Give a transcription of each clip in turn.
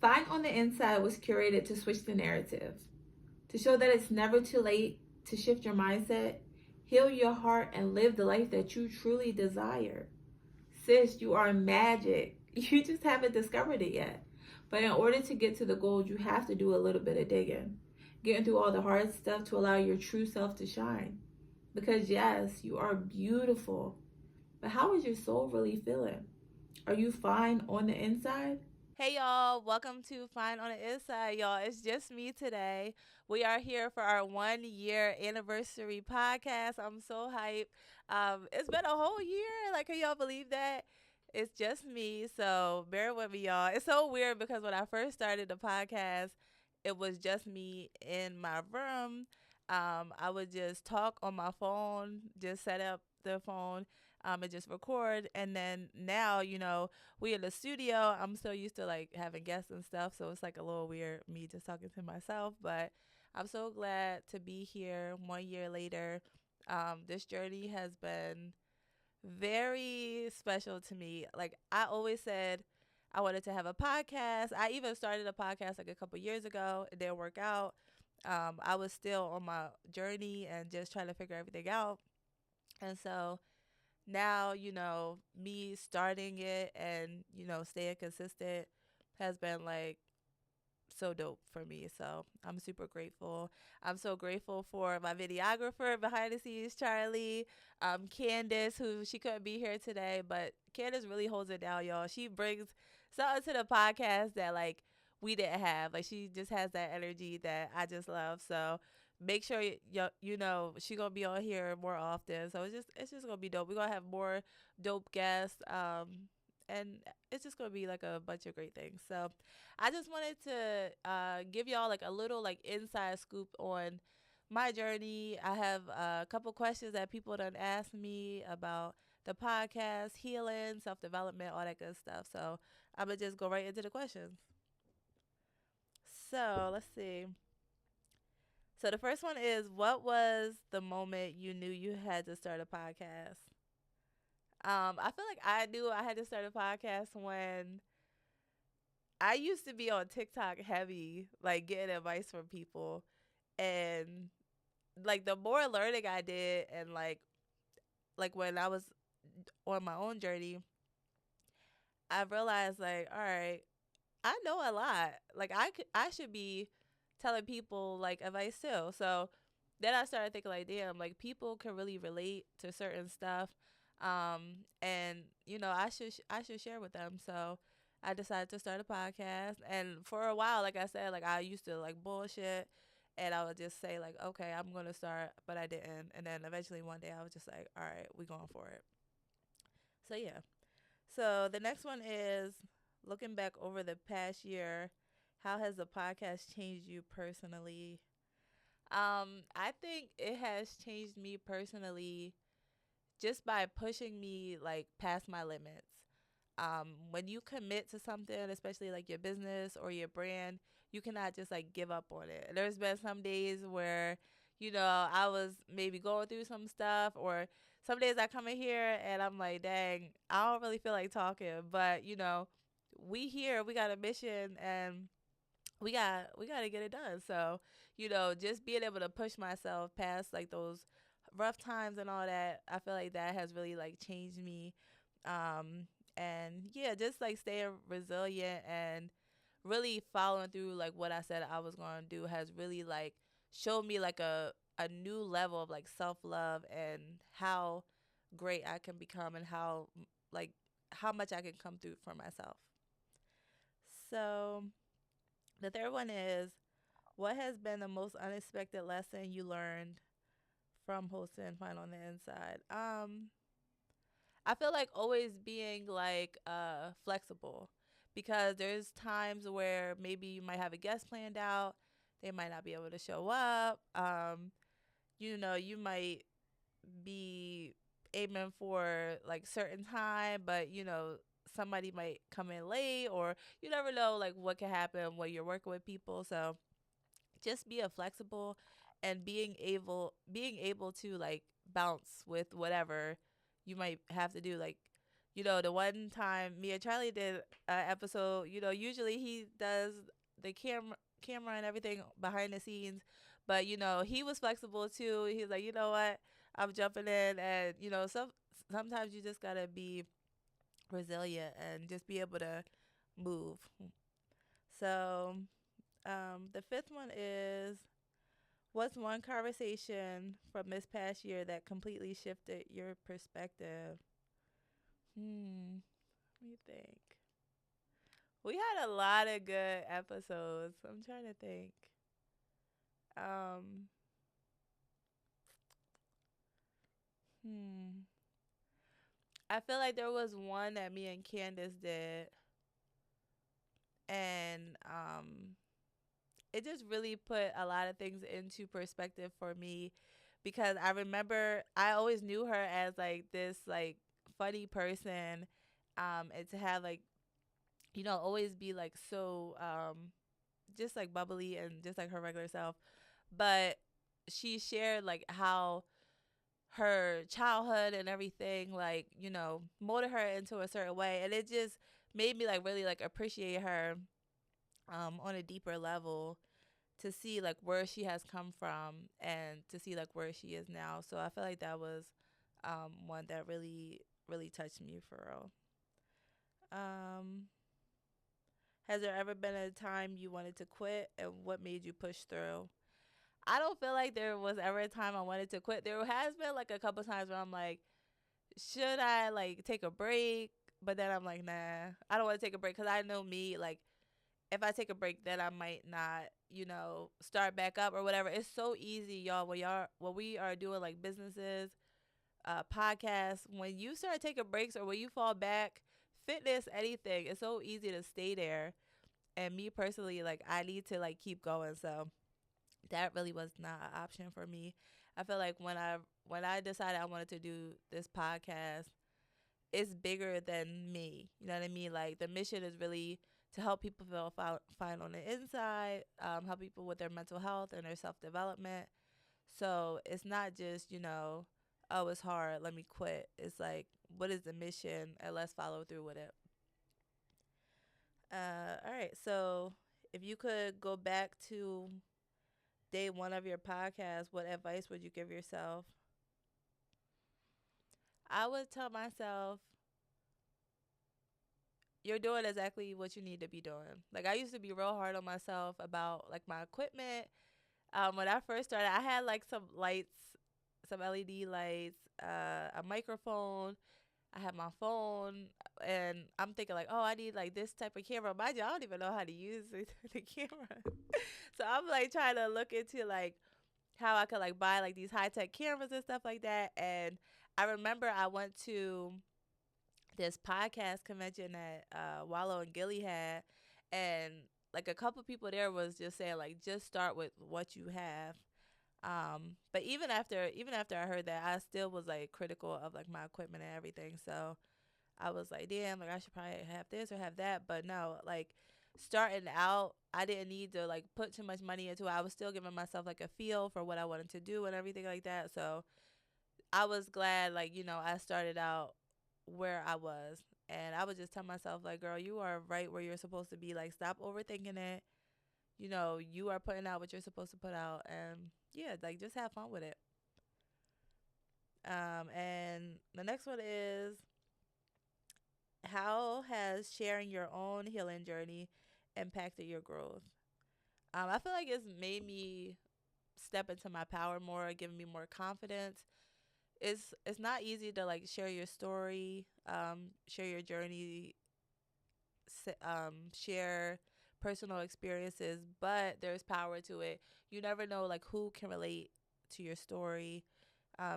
Fine on the Inside was curated to switch the narrative, to show that it's never too late to shift your mindset, heal your heart, and live the life that you truly desire. Sis, you are magic. You just haven't discovered it yet. But in order to get to the goal, you have to do a little bit of digging, getting through all the hard stuff to allow your true self to shine. Because yes, you are beautiful. But how is your soul really feeling? Are you fine on the inside? Hey y'all, welcome to Fine on the Inside, y'all. It's just me today. We are here for our 1 year anniversary podcast. I'm so hyped. It's been a whole year. Like, can y'all believe that? It's just me, so bear with me, y'all. It's so weird because when I first started the podcast, it was just me in my room. I would just talk on my phone, just set up the phone, and just record. And then now, we in the studio. I'm so used to like having guests and stuff, so it's like a little weird me just talking to myself. But I'm so glad to be here 1 year later. This journey has been very special to me. Like I always said, I wanted to have a podcast. I even started a podcast like a couple years ago. It didn't work out. I was still on my journey and just trying to figure everything out. And so now, me starting it and, staying consistent has been like so dope for me. So I'm super grateful. I'm so grateful for my videographer behind the scenes, Charlie, Candace, who she couldn't be here today, but Candace really holds it down, y'all. She brings something to the podcast that like we didn't have. Like she just has that energy that I just love. So make sure she gonna be on here more often. So it's just gonna be dope. We're gonna have more dope guests. And it's just gonna be like a bunch of great things. So I just wanted to give y'all like a little like inside scoop on my journey. I have a couple questions that people done asked me about the podcast, healing, self development, all that good stuff. So I'm gonna just go right into the questions. So let's see. So the first one is, what was the moment you knew you had to start a podcast? I feel like I knew I had to start a podcast when I used to be on TikTok heavy, like getting advice from people. And like the more learning I did and like when I was on my own journey, I realized like, all right, I know a lot. Like I should be telling people like advice too. So then I started thinking like, damn, like people can really relate to certain stuff. And I should share with them. So I decided to start a podcast. And for a while, like I said, like I used to like bullshit and I would just say like, okay, I'm gonna start, but I didn't. And then eventually one day I was just like, all right, we going for it. So yeah. So the next one is, looking back over the past year, how has the podcast changed you personally? I think it has changed me personally just by pushing me like past my limits. When you commit to something, especially like your business or your brand, you cannot just like give up on it. There's been some days where, I was maybe going through some stuff, or some days I come in here and I'm like, dang, I don't really feel like talking, but we here, we got a mission and we got to get it done. So, just being able to push myself past like those rough times and all that, I feel like that has really like changed me. And yeah, just like staying resilient and really following through like what I said I was going to do has really like showed me like a new level of like self-love and how great I can become and like how much I can come through for myself. So, the third one is, what has been the most unexpected lesson you learned from hosting Fun on the Inside? I feel like always being like flexible, because there's times where maybe you might have a guest planned out, they might not be able to show up. You might be aiming for like certain time, but somebody might come in late, or you never know like what can happen when you're working with people. So just be a flexible and being able to like bounce with whatever you might have to do, like The one time me and Charlie did an episode, usually he does the camera and everything behind the scenes, but he was flexible too. He was like, you know what, I'm jumping in, and sometimes you just gotta be resilient and just be able to move. So, the fifth one is, what's one conversation from this past year that completely shifted your perspective? Let me think. We had a lot of good episodes. I'm trying to think. Um, hmm. I feel like there was one that me and Candace did, and it just really put a lot of things into perspective for me, because I remember I always knew her as like this like funny person, and to have like always be like so just like bubbly and just like her regular self, but she shared like how her childhood and everything like molded her into a certain way, and it just made me like really like appreciate her on a deeper level, to see like where she has come from and to see like where she is now. So I feel like that was one that really really touched me for real. um has there ever been a time you wanted to quit, and what made you push through? I don't feel like there was ever a time I wanted to quit. There has been like a couple times where I'm like, should I like take a break? But then I'm like, nah, I don't want to take a break, because I know me, like if I take a break, then I might not, start back up or whatever. It's so easy, y'all, when we are doing like businesses, podcasts, when you start taking breaks or when you fall back, fitness, anything, it's so easy to stay there. And me personally, like I need to like keep going. So that really was not an option for me. I feel like when I decided I wanted to do this podcast, it's bigger than me. You know what I mean? Like the mission is really to help people feel fine on the inside, help people with their mental health and their self development. So it's not just oh, it's hard, let me quit. It's like, what is the mission, and let's follow through with it. All right. So if you could go back to day one of your podcast, what advice would you give yourself? I would tell myself, you're doing exactly what you need to be doing. Like I used to be real hard on myself about like my equipment. When I first started, I had like some lights, some LED lights, a microphone. I had my phone, and I'm thinking like, oh, I need like this type of camera. Mind you, I don't even know how to use the camera. So I'm like trying to look into like how I could like buy like these high tech cameras and stuff like that. And I remember I went to this podcast convention that Wallow and Gilly had, and like a couple people there was just saying like just start with what you have. But even after I heard that, I still was like critical of like my equipment and everything. So I was like, damn, like I should probably have this or have that. But no, like starting out, I didn't need to like put too much money into it. I was still giving myself like a feel for what I wanted to do and everything like that. So I was glad, like, I started out where I was. And I would just tell myself, like, girl, you are right where you're supposed to be. Like, stop overthinking it. You are putting out what you're supposed to put out. And yeah, like, just have fun with it. And the next one is, how has sharing your own healing journey impacted your growth? I feel like it's made me step into my power more, giving me more confidence. It's not easy to like share your story, share your journey, share personal experiences, but there's power to it. You never know like who can relate to your story.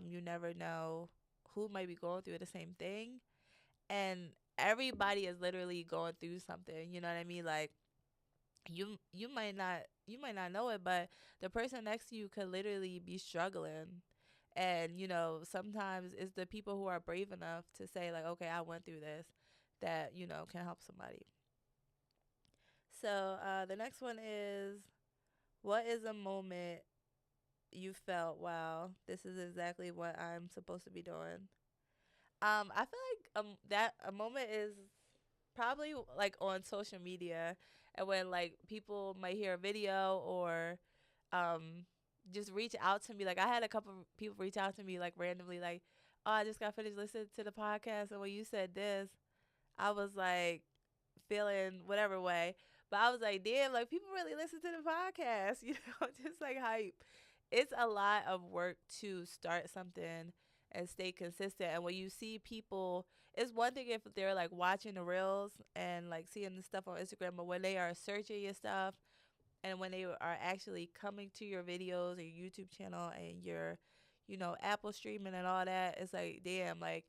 You never know who might be going through the same thing, and everybody is literally going through something. You know what I mean? Like you might not know it, but the person next to you could literally be struggling. And sometimes it's the people who are brave enough to say like, okay, I went through this, that can help somebody. So the next one is, what is a moment you felt, wow, this is exactly what I'm supposed to be doing? I feel like that a moment is probably like on social media, and when like people might hear a video or um just reach out to me. Like I had a couple of people reach out to me like randomly, like, "Oh, I just got finished listening to the podcast, and when you said this, I was like feeling whatever way." But I was like, damn, like people really listen to the podcast, just like hype. It's a lot of work to start something and stay consistent. And when you see people, it's one thing if they're like watching the reels and like seeing the stuff on Instagram, but when they are searching your stuff and when they are actually coming to your videos or your YouTube channel and your, Apple streaming and all that, it's like, damn, like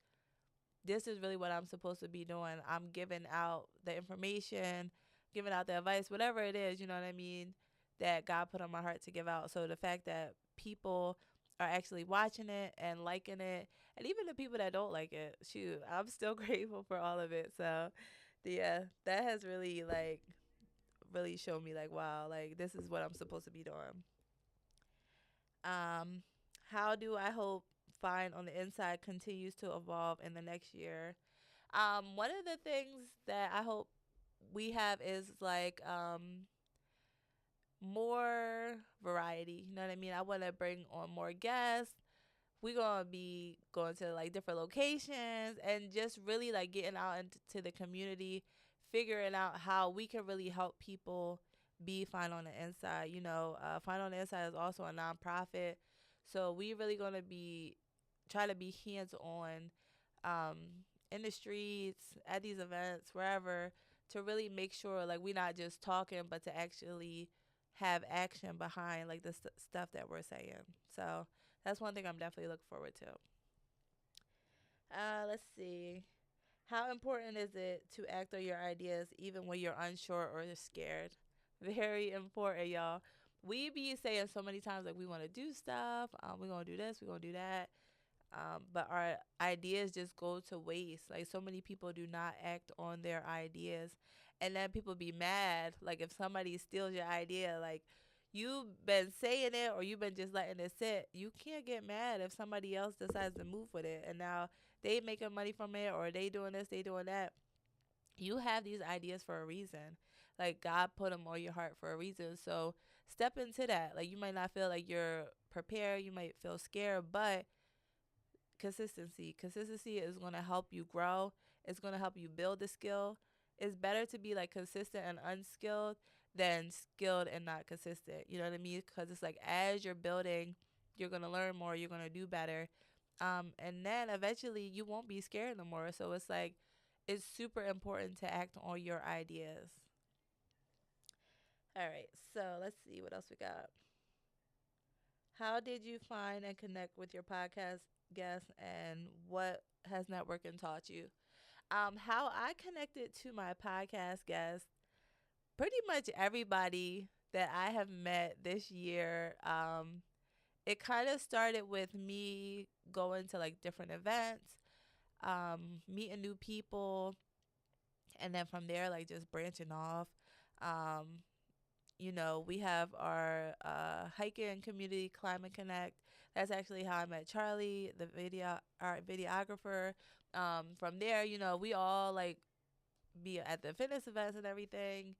this is really what I'm supposed to be doing. I'm giving out the information, giving out the advice, whatever it is, you know what I mean, that God put on my heart to give out. So the fact that people are actually watching it and liking it, and even the people that don't like it, shoot, I'm still grateful for all of it. So, yeah, that has really like really shown me like, wow, like this is what I'm supposed to be doing. Um, how do I hope Fine on the Inside continues to evolve in the next year? One of the things that I hope we have is like more variety. You know what I mean? I want to bring on more guests. We're gonna be going to like different locations and just really like getting out into the community, figuring out how we can really help people be Fine on the Inside. Fine on the Inside is also a nonprofit, so we really gonna be try to be hands on, um, in the streets, at these events, wherever, to really make sure like we're not just talking, but to actually have action behind like the stuff that we're saying. So that's one thing I'm definitely looking forward to. Let's see. How important is it to act on your ideas even when you're unsure or scared? Very important, y'all. We be saying so many times like we want to do stuff, we're gonna do this, we're gonna do that, but our ideas just go to waste. Like so many people do not act on their ideas, and then people be mad. Like if somebody steals your idea, like you've been saying it or you've been just letting it sit. You can't get mad if somebody else decides to move with it, and now they making money from it or they doing this, they doing that. You have these ideas for a reason. Like God put them on your heart for a reason. So step into that. Like you might not feel like you're prepared. You might feel scared, but consistency is going to help you grow. It's going to help you build the skill. It's better to be like consistent and unskilled than skilled and not consistent, you know what I mean? Because it's like as you're building, you're going to learn more, you're going to do better, and then eventually you won't be scared no more. So it's like it's super important to act on your ideas. All right, so let's see what else we got. How did you find and connect with your podcast guests, and what has networking taught you? How I connected to my podcast guests, pretty much everybody that I have met this year. It kind of started with me going to like different events, meeting new people, and then from there, like just branching off. Um, we have our hiking community, Climate Connect. That's actually how I met Charlie, the art videographer. From there, we all like be at the fitness events and everything.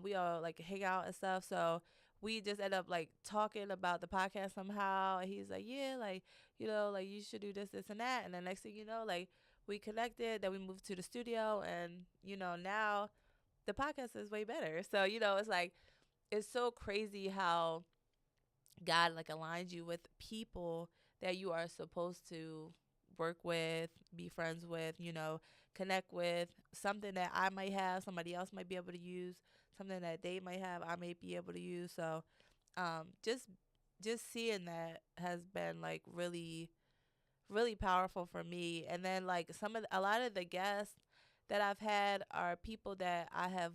We all like hang out and stuff. So we just end up like talking about the podcast somehow. And he's like, yeah, like, like you should do this, this, and that. And then next thing you know, like we connected. Then we moved to the studio. And, now the podcast is way better. So, it's like, it's so crazy how God like aligns you with people that you are supposed to work with, be friends with, connect with. Something that I might have, somebody else might be able to use. Something that they might have, I may be able to use. So, just seeing that has been like really, really powerful for me. And then like a lot of the guests that I've had are people that I have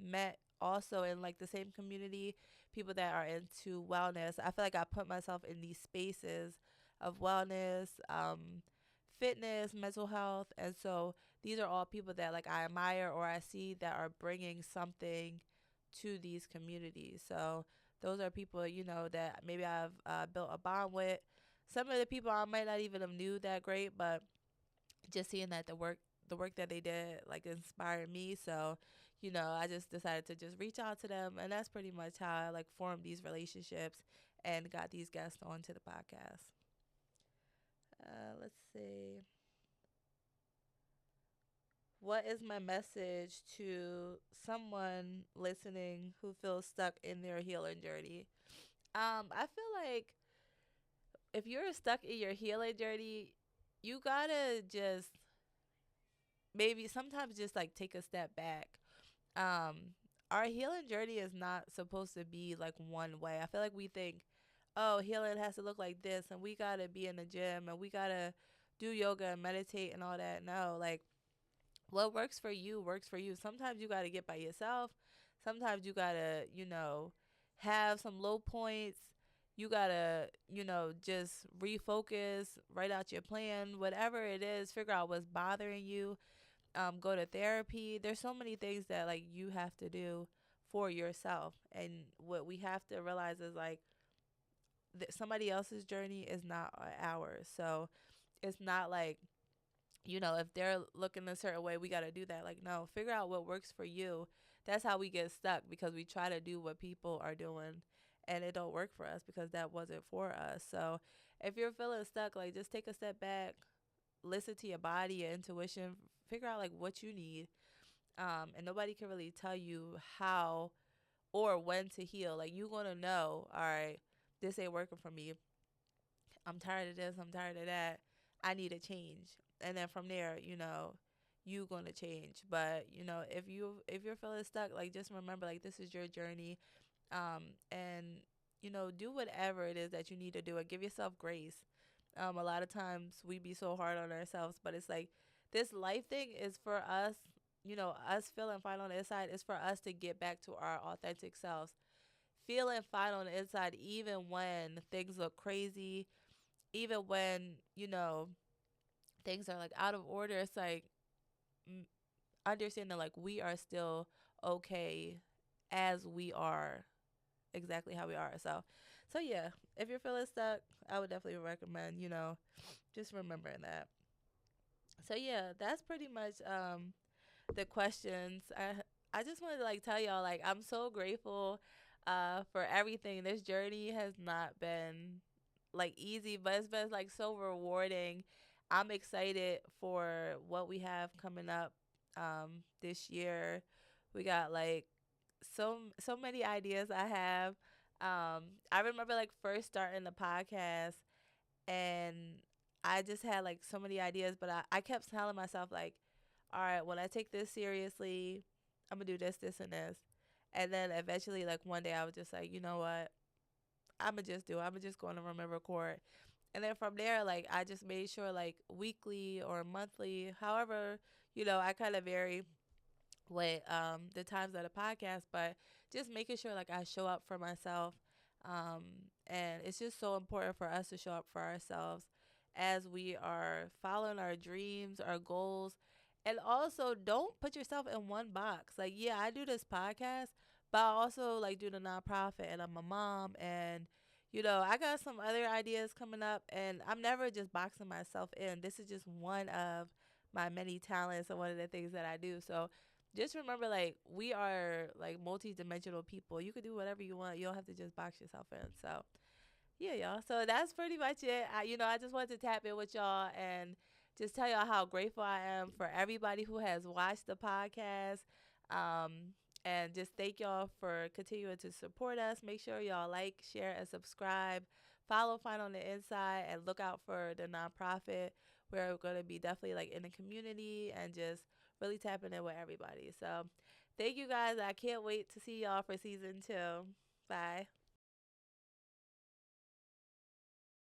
met also in like the same community, people that are into wellness. I feel like I put myself in these spaces of wellness, fitness, mental health, and so these are all people that like I admire or I see that are bringing something to these communities. So those are people that maybe I've built a bond with. Some of the people I might not even have knew that great, but just seeing that the work that they did like inspired me. So, I just decided to just reach out to them, and that's pretty much how I like formed these relationships and got these guests onto the podcast. Let's see. What is my message to someone listening who feels stuck in their healing journey? I feel like if you're stuck in your healing journey, you gotta just maybe sometimes just like take a step back. um our healing journey is not supposed to be like one way. I feel like we think, oh, healing has to look like this, and we gotta be in the gym, and we gotta do yoga and meditate and all that. No, like, what works for you works for you. Sometimes you gotta get by yourself. Sometimes you gotta, have some low points. You gotta, just refocus, write out your plan, whatever it is, figure out what's bothering you. Go to therapy. There's so many things that like you have to do for yourself, and what we have to realize is like somebody else's journey is not ours. So it's not like, if they're looking a certain way, we got to do that. Like, no, figure out what works for you. That's how we get stuck, because we try to do what people are doing, and it don't work for us because that wasn't for us. So if you're feeling stuck, like, just take a step back, listen to your body, your intuition, figure out like what you need. And nobody can really tell you how or when to heal. Like, you gonna know, all right, this ain't working for me. I'm tired of this. I'm tired of that. I need a change. And then from there, you gonna change. But if you're feeling stuck, like, just remember, like, this is your journey. And do whatever it is that you need to do, and give yourself grace. A lot of times we be so hard on ourselves, but it's like this life thing is for us. Us feeling fine on the inside is for us to get back to our authentic selves. Feeling fine on the inside, even when things look crazy, even when things are like out of order. It's like, mm, understanding like we are still okay as we are, exactly how we are. So yeah, if you're feeling stuck, I would definitely recommend, just remembering that. So yeah, that's pretty much the questions. I just wanted to like tell y'all, like, I'm so grateful for everything. This journey has not been like easy, but it's been like so rewarding. I'm excited for what we have coming up this year. We got like so many ideas I have. I remember like first starting the podcast, and I just had like so many ideas, but I kept telling myself like, all right, when I take this seriously, I'm gonna do this, this, and this. And then eventually, like one day, I was just like, you know what? I'm gonna just do it. I'm gonna just go on and record. And then from there, like, I just made sure like weekly or monthly, however, I kind of vary with the times of the podcast, but just making sure like I show up for myself. Um, and it's just so important for us to show up for ourselves as we are following our dreams, our goals. And also, don't put yourself in one box. Like, yeah, I do this podcast, but I also like do the nonprofit, and I'm a mom, and I got some other ideas coming up, and I'm never just boxing myself in. This is just one of my many talents and one of the things that I do. So just remember, like, we are like multi-dimensional people. You could do whatever you want. You don't have to just box yourself in. So yeah, y'all. So that's pretty much it. I just wanted to tap in with y'all and just tell y'all how grateful I am for everybody who has watched the podcast. Um, and just thank y'all for continuing to support us. Make sure y'all like, share, and subscribe. Follow Find on the Inside, and look out for the nonprofit. We're going to be definitely like in the community and just really tapping in with everybody. So thank you guys. I can't wait to see y'all for season 2. Bye.